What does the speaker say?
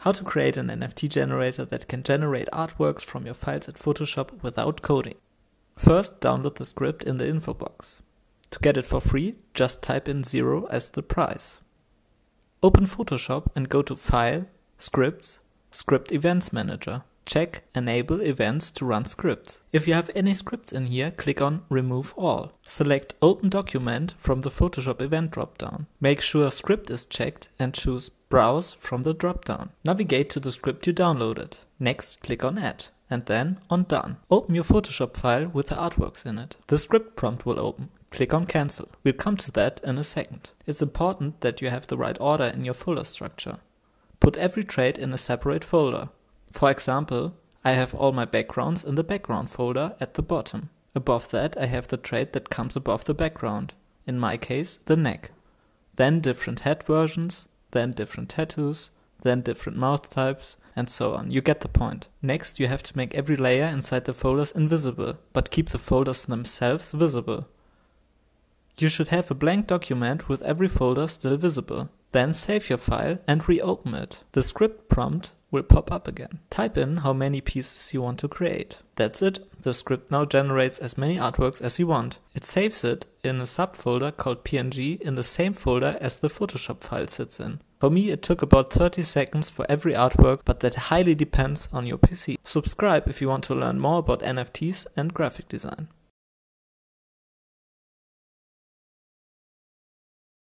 How to create an NFT generator that can generate artworks from your files at Photoshop without coding. First, download the script in the info box. To get it for free, just type in 0 as the price. Open Photoshop and go to File, Scripts, Script Events Manager. Check Enable Events to run scripts. If you have any scripts in here, click on Remove All. Select Open Document from the Photoshop event dropdown. Make sure Script is checked and choose Browse from the dropdown. Navigate to the script you downloaded. Next, click on Add and then on Done. Open your Photoshop file with the artworks in it. The script prompt will open. Click on Cancel. We'll come to that in a second. It's important that you have the right order in your folder structure. Put every trait in a separate folder. For example, I have all my backgrounds in the background folder at the bottom. Above that I have the trait that comes above the background, in my case the neck. Then different head versions, then different tattoos, then different mouth types, and so on. You get the point. Next you have to make every layer inside the folders invisible, but keep the folders themselves visible. You should have a blank document with every folder still visible. Then save your file and reopen it. The script prompt will pop up again. Type in how many pieces you want to create. That's it. The script now generates as many artworks as you want. It saves it in a subfolder called PNG in the same folder as the Photoshop file sits in. For me it took about 30 seconds for every artwork, but that highly depends on your PC. Subscribe if you want to learn more about NFTs and graphic design.